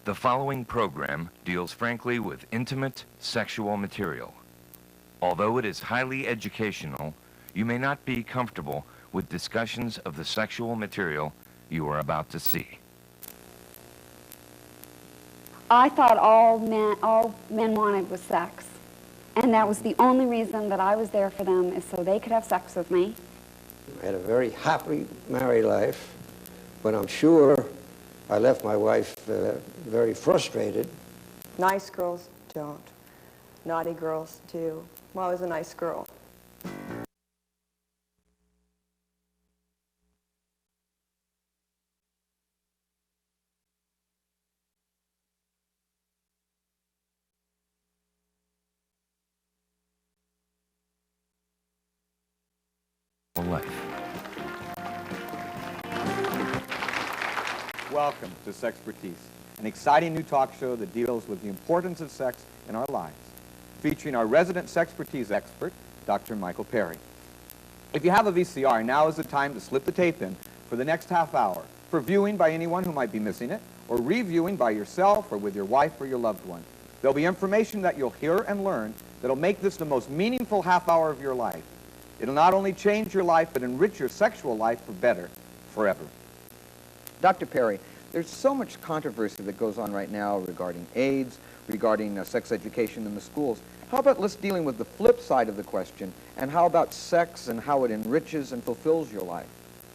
The following program deals frankly with intimate sexual material. Although it is highly educational, you may not be comfortable with discussions of the sexual material you are about to see. I thought all men wanted was sex. And that was the only reason that I was there for them, is so they could have sex with me. I had a very happy married life, but I'm sure I left my wife very frustrated. Nice girls don't. Naughty girls do. Well, I was a nice girl. Life. Welcome to Sexpertise, an exciting new talk show that deals with the importance of sex in our lives, featuring our resident Sexpertise expert, Dr. Michael Perry. If you have a VCR, now is the time to slip the tape in for the next half hour, for viewing by anyone who might be missing it, or reviewing by yourself or with your wife or your loved one. There'll be information that you'll hear and learn that'll make this the most meaningful half hour of your life. It'll not only change your life, but enrich your sexual life for better, forever. Dr. Perry, there's so much controversy that goes on right now regarding AIDS, regarding sex education in the schools. How about let's dealing with the flip side of the question, and how about sex and how it enriches and fulfills your life?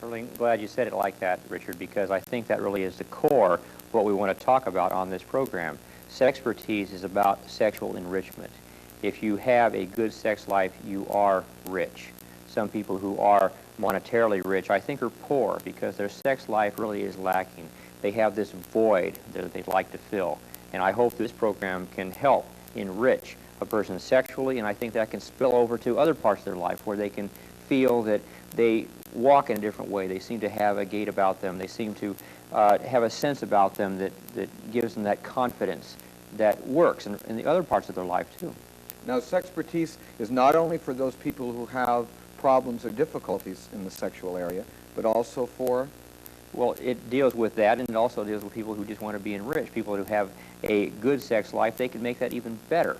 I'm really glad you said it like that, Richard, because I think that really is the core of what we want to talk about on this program. Sexpertise is about sexual enrichment. If you have a good sex life, you are rich. Some people who are monetarily rich, I think, are poor because their sex life really is lacking. They have this void that they'd like to fill. And I hope this program can help enrich a person sexually, and I think that can spill over to other parts of their life where they can feel that they walk in a different way. They seem to have a gait about them. They seem to have a sense about them that gives them that confidence that works in the other parts of their life, too. Now, Sexpertise is not only for those people who have problems or difficulties in the sexual area, but also for... Well, it deals with that, and it also deals with people who just want to be enriched, people who have a good sex life. They can make that even better.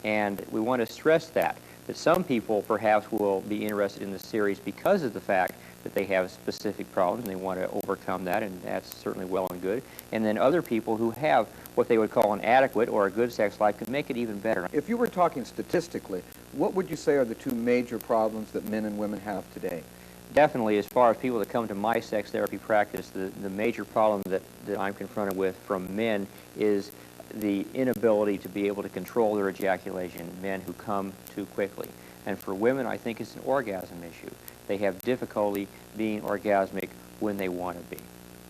And we want to stress that some people perhaps will be interested in the series because of the fact that they have specific problems and they want to overcome that, and that's certainly well and good. And then other people who have what they would call an adequate or a good sex life can make it even better. If you were talking statistically, what would you say are the two major problems that men and women have today? Definitely, as far as people that come to my sex therapy practice, the major problem that I'm confronted with from men is the inability to be able to control their ejaculation, men who come too quickly. And for women, I think it's an orgasm issue. They have difficulty being orgasmic when they want to be.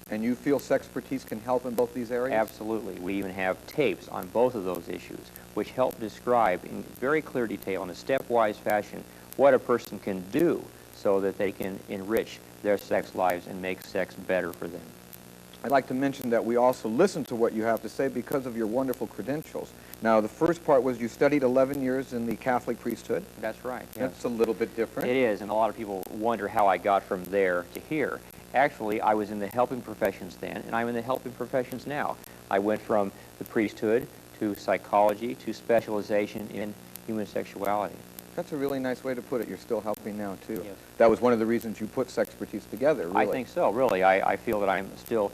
And you feel Sexpertise can help in both these areas? Absolutely. We even have tapes on both of those issues, which help describe in very clear detail, in a stepwise fashion, what a person can do so that they can enrich their sex lives and make sex better for them. I'd like to mention that we also listen to what you have to say because of your wonderful credentials. Now, the first part was you studied 11 years in the Catholic priesthood. That's right. Yes. That's a little bit different. It is, and a lot of people wonder how I got from there to here. Actually, I was in the helping professions then, and I'm in the helping professions now. I went from the priesthood to psychology to specialization in human sexuality. That's a really nice way to put it. You're still helping now, too. Yes. That was one of the reasons you put Sexpertise together, really. I think so, really. I feel that I'm still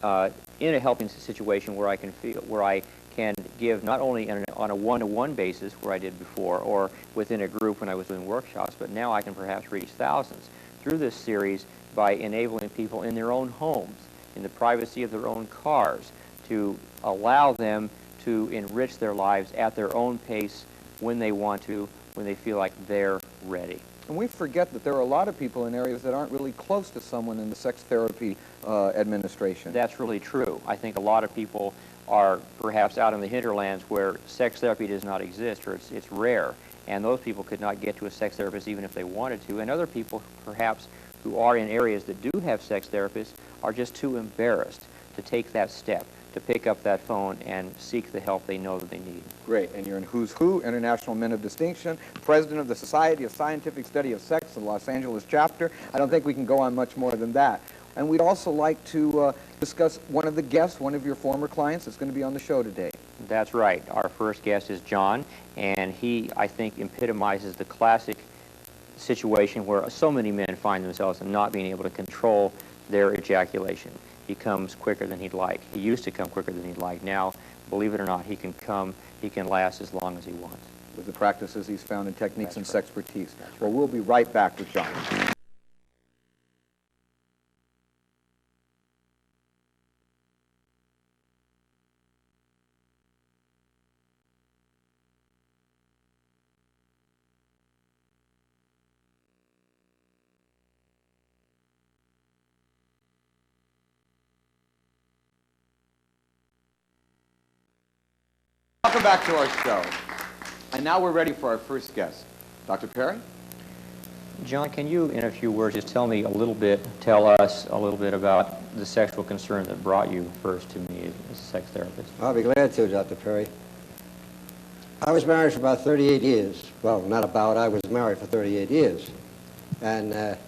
in a helping situation where I can give not only on a one-to-one basis where I did before, or within a group when I was doing workshops, but now I can perhaps reach thousands through this series by enabling people in their own homes, in the privacy of their own cars, to allow them to enrich their lives at their own pace when they want to, when they feel like they're ready. And we forget that there are a lot of people in areas that aren't really close to someone in the sex therapy administration. That's really true. I think a lot of people are perhaps out in the hinterlands where sex therapy does not exist, or it's rare, and those people could not get to a sex therapist even if they wanted to, and other people perhaps who are in areas that do have sex therapists are just too embarrassed to take that step, to pick up that phone and seek the help they know that they need. Great. And you're in Who's Who, International Men of Distinction, President of the Society of Scientific Study of Sex, the Los Angeles chapter. I don't think we can go on much more than that. And we'd also like to discuss one of the guests, one of your former clients that's going to be on the show today. That's right. Our first guest is John, and he, I think, epitomizes the classic situation where so many men find themselves in not being able to control their ejaculation. He comes quicker than he'd like. He used to come quicker than he'd like. Now, believe it or not, he can last as long as he wants. With the practices he's found and techniques and sexpertise. Well, we'll be right back with John. Welcome back to our show. And now we're ready for our first guest. Dr. Perry? John, can you, in a few words, just tell us a little bit about the sexual concern that brought you first to me as a sex therapist? I'll be glad to, Dr. Perry. I was married for about 38 years. Well, not about, I was married for 38 years. And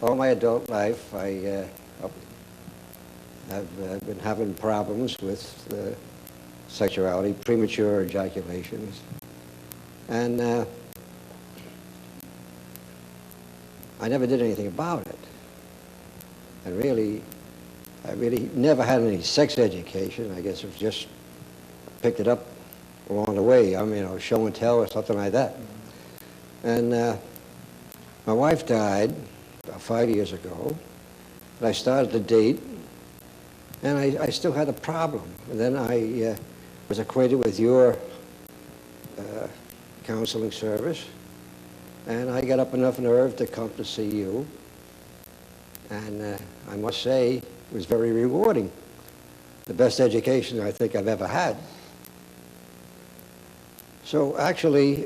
all my adult life, I have been having problems with sexuality, premature ejaculations. And I never did anything about it. And I really never had any sex education. I guess it was just picked it up along the way. I mean, show and tell or something like that. And my wife died about 5 years ago. And I started to date, and I still had a problem. And then I was acquainted with your counseling service, and I got up enough nerve to come to see you. And I must say, it was very rewarding. The best education I think I've ever had. So actually,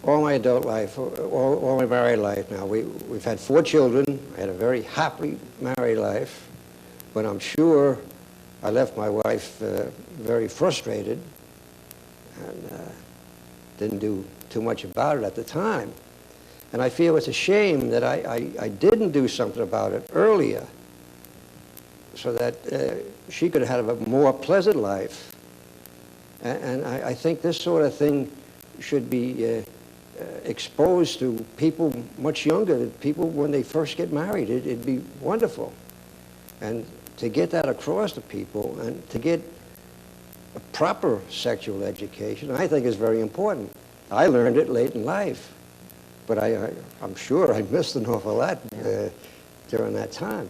all my adult life, all my married life now, we've had 4 children. I had a very happy married life, but I'm sure I left my wife very frustrated and didn't do too much about it at the time. And I feel it's a shame that I didn't do something about it earlier so that she could have a more pleasant life. And I think this sort of thing should be exposed to people much younger, people when they first get married. It'd be wonderful. And to get that across to people and to get a proper sexual education, I think is very important. I learned it late in life, but I'm sure I missed an awful lot during that time.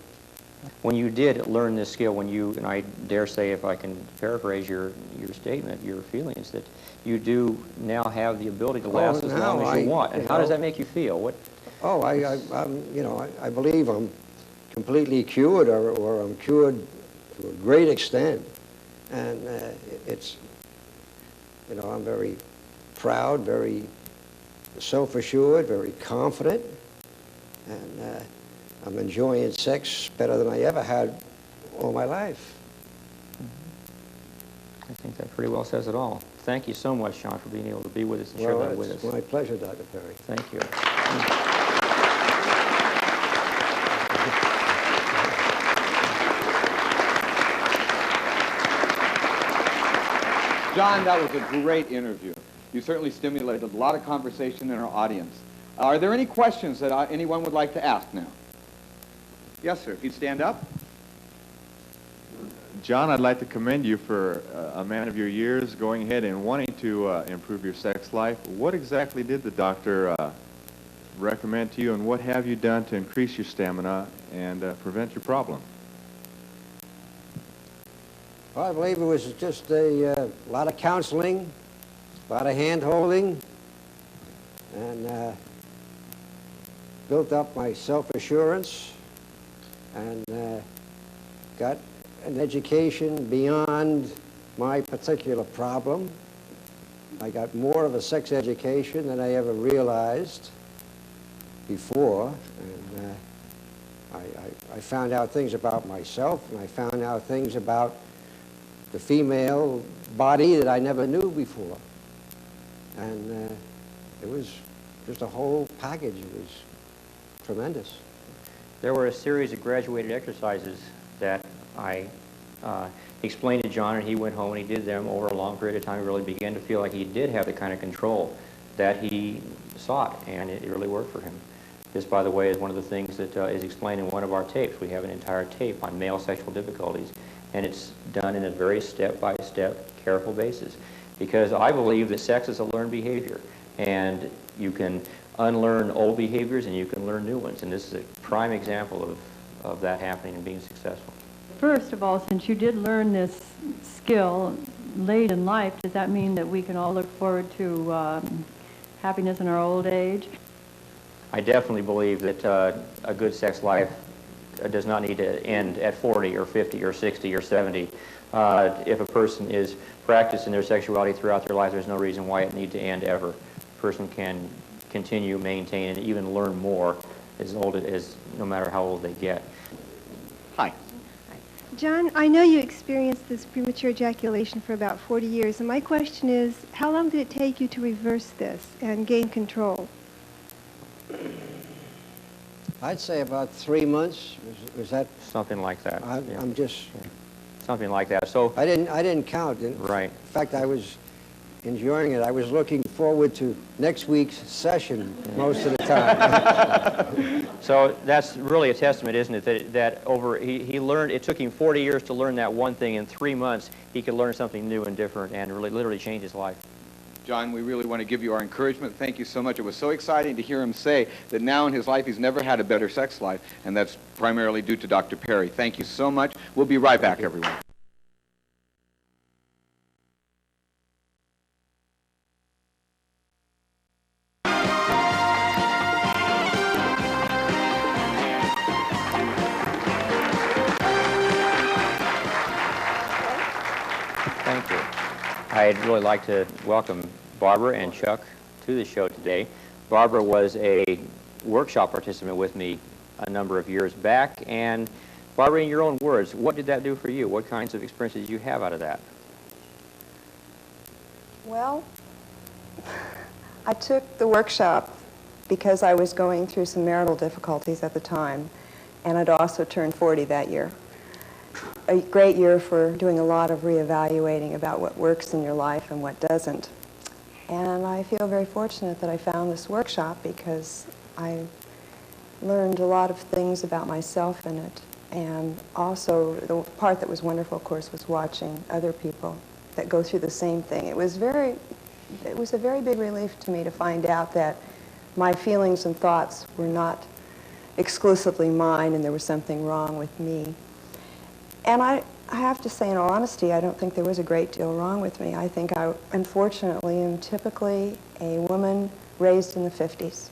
When you did learn this skill, and I dare say, if I can paraphrase your statement, your feelings, that you do now have the ability to last as long as you want. And how does that make you feel? I believe I'm completely cured, or I'm cured to a great extent. And I'm very proud, very self-assured, very confident, and I'm enjoying sex better than I ever had all my life. I think that pretty well says it all. Thank you so much, John, for being able to be with us and share that with us. It's my pleasure, Dr. Perry. Thank you. John, that was a great interview. You certainly stimulated a lot of conversation in our audience. Are there any questions that anyone would like to ask now? Yes, sir. If you'd stand up. John, I'd like to commend you for a man of your years going ahead and wanting to improve your sex life. What exactly did the doctor recommend to you, and what have you done to increase your stamina and prevent your problem? Well, I believe it was just a lot of counseling, a lot of hand-holding, and built up my self-assurance, and got an education beyond my particular problem. I got more of a sex education than I ever realized before, and I found out things about myself, and I found out things about the female body that I never knew before. And it was just a whole package. It was tremendous. There were a series of graduated exercises that I explained to John, and he went home and he did them over a long period of time. He really began to feel like he did have the kind of control that he sought, and it really worked for him. This, by the way, is one of the things that is explained in one of our tapes. We have an entire tape on male sexual difficulties, and it's done in a very step-by-step, careful basis. Because I believe that sex is a learned behavior, and you can unlearn old behaviors and you can learn new ones. And this is a prime example of that happening and being successful. First of all, since you did learn this skill late in life, does that mean that we can all look forward to happiness in our old age? I definitely believe that a good sex life does not need to end at 40 or 50 or 60 or 70. If a person is practicing their sexuality throughout their life, there's no reason why it need to end ever. A person can continue, maintain, and even learn more no matter how old they get. Hi. John, I know you experienced this premature ejaculation for about 40 years, and my question is, how long did it take you to reverse this and gain control? I'd say about 3 months. Was that? Something like that. Yeah. I'm just. Something like that. So I didn't count. Right. In fact, I was enjoying it. I was looking forward to next week's session most of the time. So that's really a testament, isn't it? That he learned. It took him 40 years to learn that one thing. In 3 months, he could learn something new and different, and really, literally change his life. John, we really want to give you our encouragement. Thank you so much. It was so exciting to hear him say that now in his life he's never had a better sex life, and that's primarily due to Dr. Perry. Thank you so much. We'll be right back, everyone. Thank you. I'd really like to welcome Barbara and Chuck to the show today. Barbara was a workshop participant with me a number of years back, and Barbara, in your own words, what did that do for you? What kinds of experiences did you have out of that? Well, I took the workshop because I was going through some marital difficulties at the time, and I'd also turned 40 that year. A great year for doing a lot of reevaluating about what works in your life and what doesn't. And I feel very fortunate that I found this workshop because I learned a lot of things about myself in it. And also, the part that was wonderful, of course, was watching other people that go through the same thing. It was a very big relief to me to find out that my feelings and thoughts were not exclusively mine and there was something wrong with me. And I have to say, in all honesty, I don't think there was a great deal wrong with me. I think I, unfortunately, am typically a woman raised in the 50s.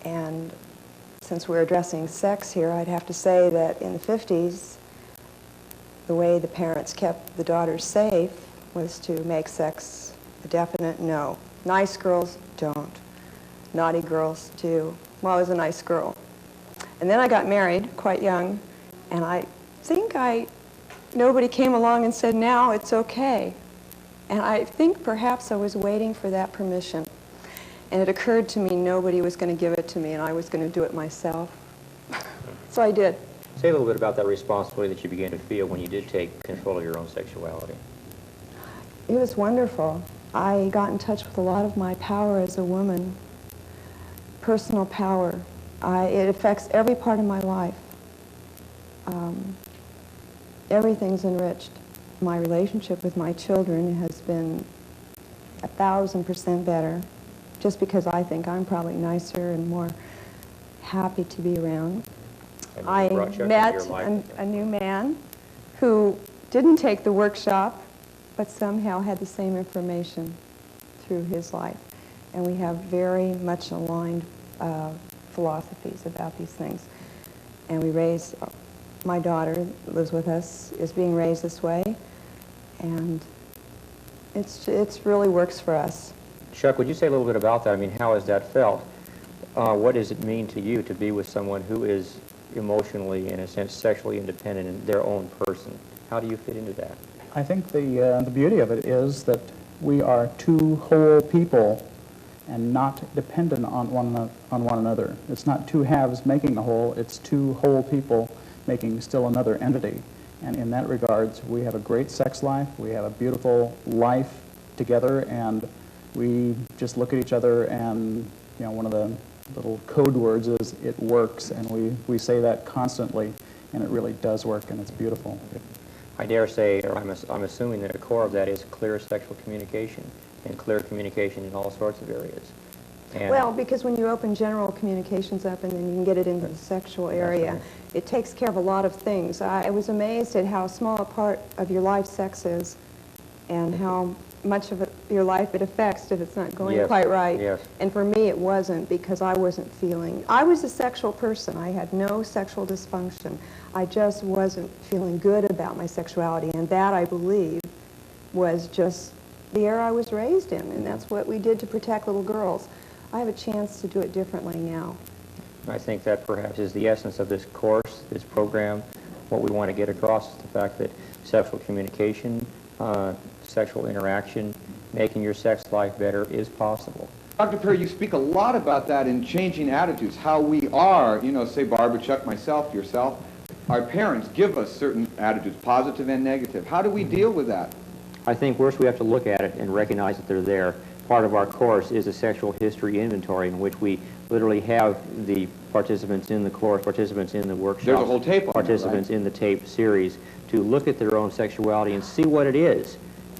And since we're addressing sex here, I'd have to say that in the 50s, the way the parents kept the daughters safe was to make sex a definite no. Nice girls don't. Naughty girls do. Well, I was a nice girl. And then I got married quite young, and I think nobody came along and said, now it's okay. And I think perhaps I was waiting for that permission. And it occurred to me nobody was going to give it to me and I was going to do it myself. So I did. Say a little bit about that responsibility that you began to feel when you did take control of your own sexuality. It was wonderful. I got in touch with a lot of my power as a woman, personal power. It affects every part of my life. Everything's enriched. My relationship with my children has been 1,000% better, just because I think I'm probably nicer and more happy to be around. I met a new man who didn't take the workshop, but somehow had the same information through his life. And we have very much aligned philosophies about these things. And we raised, my daughter lives with us, is being raised this way, and it's really works for us. Chuck, would you say a little bit about that? I mean, how has that felt? What does it mean to you to be with someone who is emotionally, in a sense, sexually independent in their own person? How do you fit into that? I think the beauty of it is that we are two whole people and not dependent on one another. It's not two halves making a whole, it's two whole people making still another entity. And in that regards, we have a great sex life, we have a beautiful life together, and we just look at each other, and you know, one of the little code words is it works, and we say that constantly, and it really does work, and it's beautiful. I dare say, or I'm assuming that a core of that is clear sexual communication, and clear communication in all sorts of areas. And Well, because when you open general communications up and then you can get it into the sexual area, right. it takes care of a lot of things. I was amazed at how small a part of your life sex is and how much of your life it affects if it's not going Yes, quite right. yes. And for me, it wasn't, because I wasn't feeling... I was a sexual person. I had no sexual dysfunction. I just wasn't feeling good about my sexuality, and that, I believe, was just the era I was raised in, and that's what we did to protect little girls. I have a chance to do it differently now. I think that perhaps is the essence of this course, this program. What we want to get across is the fact that sexual communication, sexual interaction, making your sex life better is possible. Dr. Perry, you speak a lot about that in changing attitudes, how we are, you know, say Barbara, Chuck, myself, yourself. Our parents give us certain attitudes, positive and negative. How do we deal with that? I think first we have to look at it and recognize that they're there. Part of our course is a sexual history inventory in which we literally have the participants in the course, participants in the workshop, There's a whole tape on it, participants right? in the tape series to look at their own sexuality and see what it is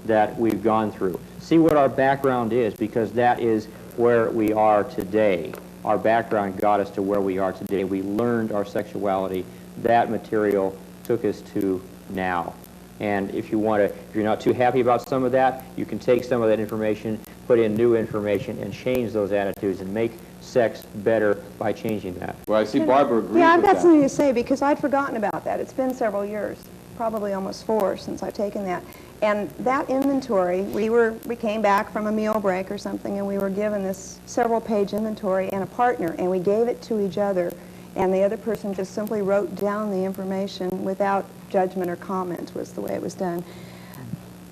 that we've gone through. See what our background is, because that is where we are today. Our background got us to where we are today. We learned our sexuality. That material took us to now. And if you're not too happy about some of that, you can take some of that information, put in new information, and change those attitudes and make sex better by changing that. Well, I see Barbara agrees Yeah, I've with got that. something to say, because I'd forgotten about that. It's been several years, probably almost 4 since I've taken that. And that inventory, we came back from a meal break or something, and we were given this several-page inventory and a partner, and we gave it to each other, and the other person just simply wrote down the information without judgment or comment, was the way it was done.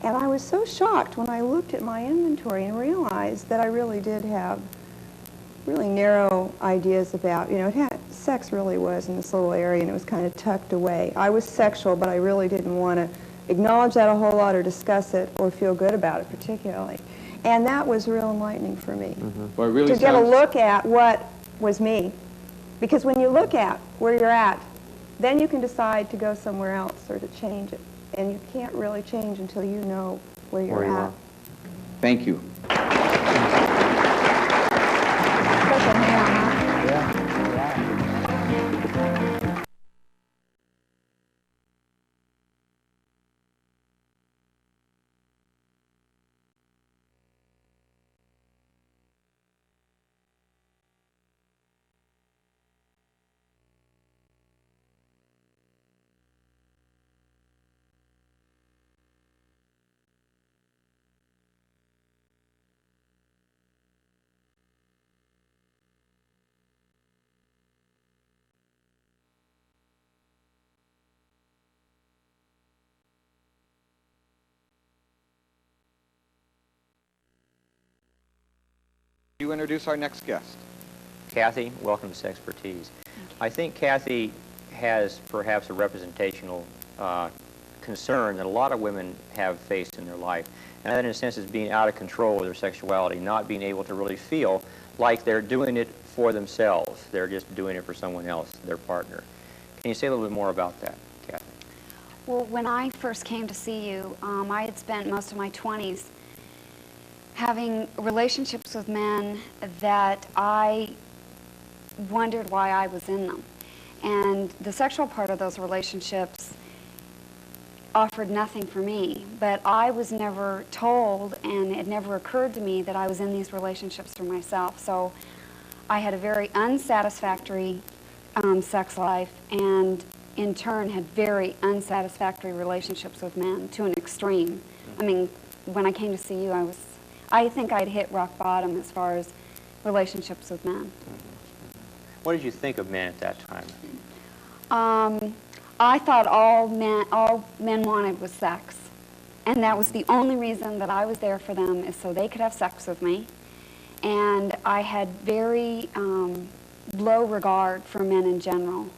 And I was so shocked when I looked at my inventory and realized that I really did have really narrow ideas about, you know, sex really was in this little area, and it was kind of tucked away. I was sexual, but I really didn't want to acknowledge that a whole lot or discuss it or feel good about it particularly. And that was real enlightening for me, Well, it really to get a sounds- look at what was me. Because when you look at where you're at, then you can decide to go somewhere else or to change it. And you can't really change until you know where you're Where you at. are. Thank you. Special hand, huh? You introduce our next guest. Kathy, welcome to Sexpertise. I think Kathy has perhaps a representational concern that a lot of women have faced in their life. And that, in a sense, is being out of control with their sexuality, not being able to really feel like they're doing it for themselves. They're just doing it for someone else, their partner. Can you say a little bit more about that, Kathy? Well, when I first came to see you, I had spent most of my 20s having relationships with men that I wondered why I was in them. And the sexual part of those relationships offered nothing for me, but I was never told, and it never occurred to me that I was in these relationships for myself. So I had a very unsatisfactory sex life, and in turn had very unsatisfactory relationships with men to an extreme. I mean, when I came to see you, I think I'd hit rock bottom as far as relationships with men. What did you think of men at that time? I thought all men wanted was sex. And that was the only reason that I was there for them, is so they could have sex with me. And I had very low regard for men in general,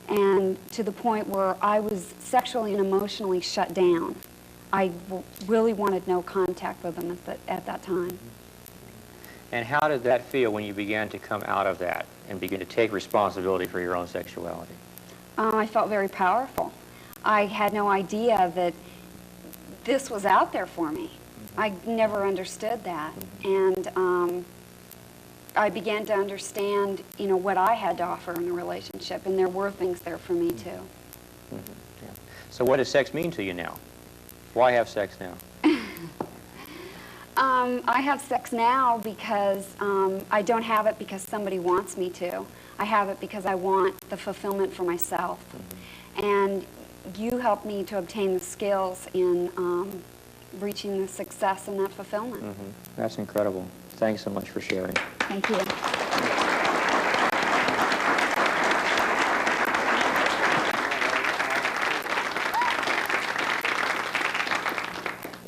and to the point where I was sexually and emotionally shut down. I really wanted no contact with them at that time. And how did that feel when you began to come out of that and begin to take responsibility for your own sexuality? I felt very powerful. I had no idea that this was out there for me. I never understood that. And I began to understand, you know, what I had to offer in a relationship, and there were things there for me too. Yeah. So what does sex mean to you now? Why have sex now? I have sex now because I don't have it because somebody wants me to. I have it because I want the fulfillment for myself. And you helped me to obtain the skills in reaching the success and that fulfillment. That's incredible. Thanks so much for sharing. Thank you.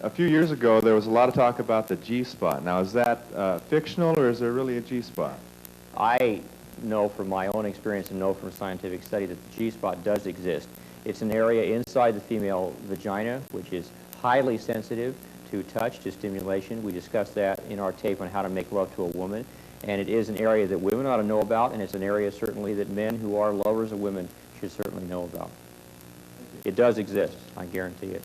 A few years ago, there was a lot of talk about the G-spot. Now, is that fictional, or is there really a G-spot? I know from my own experience and know from scientific study that the G-spot does exist. It's an area inside the female vagina which is highly sensitive to touch, to stimulation. We discussed that in our tape on how to make love to a woman. And it is an area that women ought to know about, and it's an area certainly that men who are lovers of women should certainly know about. It does exist, I guarantee it.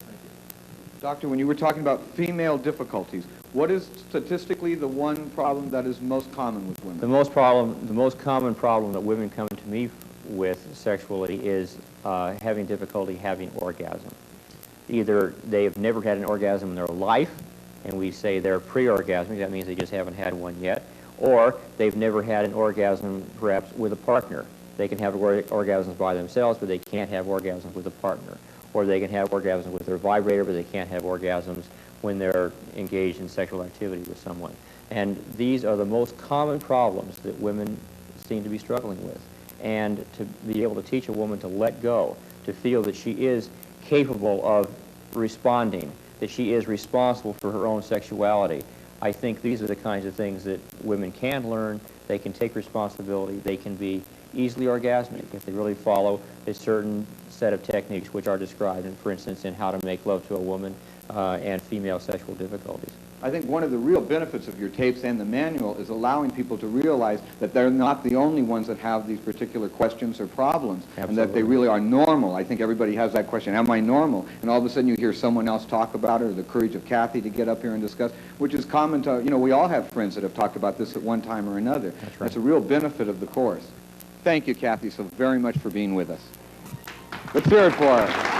Doctor, when you were talking about female difficulties, what is statistically the one problem that is most common with women? The most common problem that women come to me with sexually is having difficulty having orgasm. Either they have never had an orgasm in their life, and we say they're pre-orgasmic, that means they just haven't had one yet, or they've never had an orgasm perhaps with a partner. They can have orgasms by themselves, but they can't have orgasms with a partner. Or they can have orgasms with their vibrator, but they can't have orgasms when they're engaged in sexual activity with someone. And these are the most common problems that women seem to be struggling with. And to be able to teach a woman to let go, to feel that she is capable of responding, that she is responsible for her own sexuality, I think these are the kinds of things that women can learn. They can take responsibility. They can be easily orgasmic if they really follow a certain set of techniques which are described, for instance, in How to Make Love to a Woman and Female Sexual Difficulties. I think one of the real benefits of your tapes and the manual is allowing people to realize that they're not the only ones that have these particular questions or problems, and that they really are normal. I think everybody has that question, am I normal? And all of a sudden you hear someone else talk about it, or the courage of Kathy to get up here and discuss, which is common to, you know, we all have friends that have talked about this at one time or another. That's right. That's a real benefit of the course. Thank you, Kathy, so very much for being with us. Let's hear it for her.